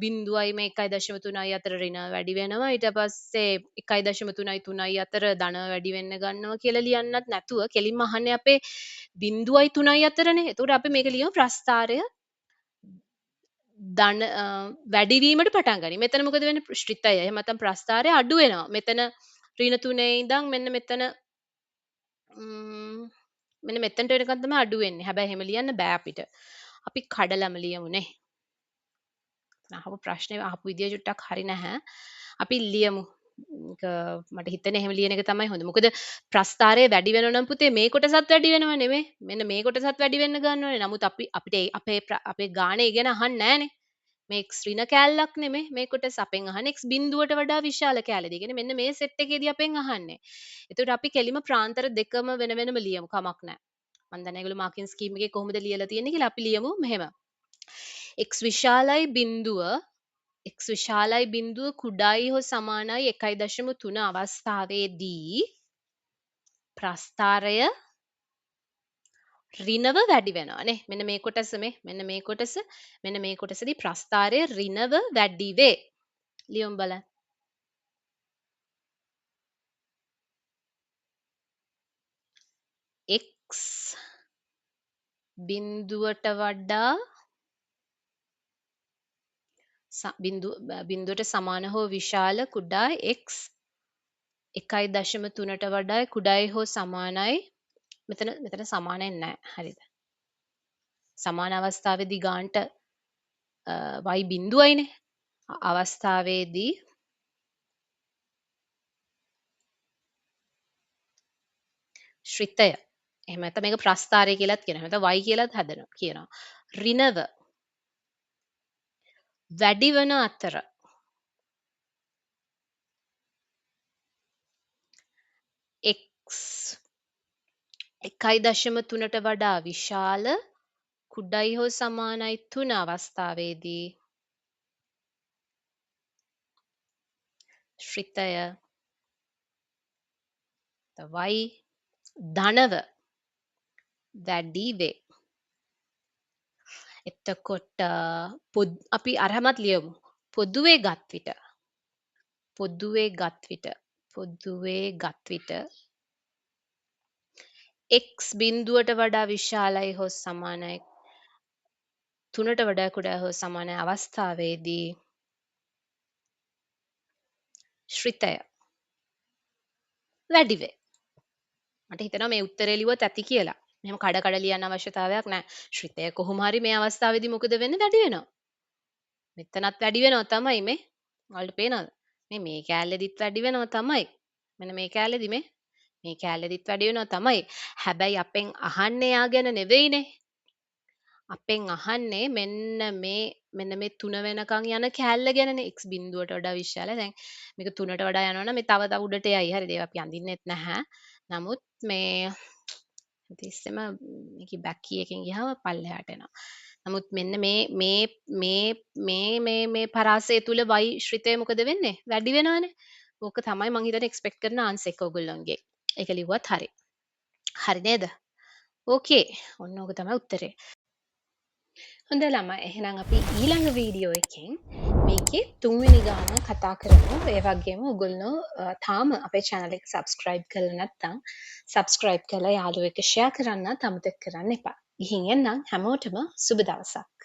බිංදුවයි මේ 1.3යි අතර ඍණ වැඩි වෙනවා. ඊට පස්සේ 1.3යි 3යි අතර ධන වැඩි වෙන්න ගන්නවා කියලා ලියන්නත් නැතුව කෙලින්ම අහන්නේ අපේ බිංදුවයි 3යි අතරනේ. එතකොට අපි මේක ලියමු ප්‍රස්ථාරය ධන වැඩිවීමට පටන් ගනී. මෙතන මොකද වෙන්නේ? ශ්‍රිතය එහෙම නැත්නම් ප්‍රස්ථාරය අඩු වෙනවා. මෙතන ඍණ 3 ඉඳන් මෙන්න මෙතන මෙන්න මෙතනට වෙනකන් තමයි අඩු වෙන්නේ. හැබැයි එහෙම ලියන්න බෑ අපිට. අපි කඩලම ලියමුනේ. අහපු ප්‍රශ්නේ අහපු විදිය චුට්ටක් හරි නැහැ. අපි ලියමු. මට හිතෙන්නේ එහෙම ලියන එක තමයි හොඳ. මොකද ප්‍රස්ථාරය වැඩි වෙනවා නම් පුතේ මේ කොටසත් වැඩි වෙනව නෙමෙයි. මෙන්න මේ කොටසත් වැඩි වෙන්න ගන්නවනේ. නමුත් අපිට අපේ ගානේ ඉගෙන අහන්න නෑනේ. මේ x ඍණ කෑල්ලක් නෙමෙයි. මේ කොටස අපෙන් අහන්නේ x බිංදුවට වඩා විශාල කෑල්ලද. ඒ කියන්නේ මෙන්න මේ සෙට් එකේදී අපෙන් අහන්නේ. එතකොට අපි කෙලිම ප්‍රාන්තර දෙකම වෙන වෙනම ලියමු. කමක් නෑ. මම දන්නේ ඒගොල්ලෝ මාකින් ස්කීම් එකේ කොහොමද ලියලා තියෙන්නේ කියලා අපි ලියමු මෙහෙම. x විශාලයි බිංදුව කුඩායි හෝ සමානයි 1.3 අවස්ථාවේදී ප්‍රස්ථාරය ඍණව වැඩි වෙනවා නේ. මෙන්න මේ කොටස මෙන්න මේ කොටසදී ප්‍රස්ථාරය ඍණව වැඩි වේ. ලියමු බලන්න. x බිඳුවට වඩා බිඳුවට සමාන හෝ විශාල කුඩා x 1.3ට වඩා කුඩායි හෝ සමානයි. මෙතන සමානයි නැහැ. හරිද? සමාන අවස්ථාවේදී ගානට y බිඳුවයිනේ. අවස්ථාවේදී ශ්‍රිතය. එහෙම නැත්නම් මේක ප්‍රස්ථාරය කියලාත් කියනවා. එහෙම නැත්නම් y කියලාත් හදනවා කියනවා. ඍණව වැඩි වන අතර x 1.3ට වඩා විශාල කුඩයි හෝ සමානයි 3 අවස්ථාවේදී ශ්‍රිතය y ධනව වැඩි වේ. එතකොට අපි අරහමත් ලියමු. පොදුවේ ගත් විට x බිඳුවට වඩා විශාලයි හෝ සමානයි 3ට වඩා කුඩා හෝ සමාන අවස්ථාවේදී ශ්‍රිතය වැඩි වේ. මට හිතෙනවා මේ උත්තරේ ලිව්වොත් ඇති කියලා. මෙහෙම කඩ කඩ ලියන්න අවශ්‍යතාවයක් නැහැ. ශ්‍රිතය කොහොම හරි මේ අවස්ථාවේදී මොකද වෙන්නේ? වැඩි වෙනවා. මෙතනත් වැඩි වෙනවා තමයි මේ. ඔයාලට පේනවද? මේ කෑල්ලෙදිත් වැඩි වෙනවා තමයි. මෙන්න මේ කෑල්ලෙදි මේ කෑල්ලෙදිත් වැඩි වෙනවා තමයි. හැබැයි අපෙන් අහන්නේ යා ගැන නෙවෙයිනේ. අපෙන් අහන්නේ මෙන්න මේ 3 වෙනකන් යන කෑල්ල ගැනනේ. x බිඳුවට වඩා විශාල. දැන් මේක 3ට වඩා යනවනම් මේ තව උඩට යයි. හරිද? ඒවා අපි අඳින්නෙත් නැහැ. නමුත් මේ තිස්සෙම මේකේ බැක් කී එකෙන් ගියාම පල්ලෙහාට එනවා. නමුත් මෙන්න මේ පරාසය තුල y ශ්‍රිතය මොකද වෙන්නේ? වැඩි වෙනවනේ. ඕක තමයි මං හිතන්නේ එක්ස්පෙක්ට් කරන ආන්සර් එක ඔයගොල්ලොන්ගේ. ඒක ලිව්වත් හරි. හරි නේද? ඕකේ. ඔන්න ඕක තමයි උත්තරේ. හොඳයි ළමයි. එහෙනම් අපි ඊළඟ වීඩියෝ එකෙන් මේකේ 3 වෙනි ගාන කතා කරමු. ඒ වගේම ඔයගොල්ලෝ තාම අපේ channel එක subscribe කරලා නැත්නම් subscribe කරලා යාළුවෙක් එක්ක share කරන්නත් අමතක කරන්න එපා. ගිහින් එන්නම් හැමෝටම සුබ දවසක්.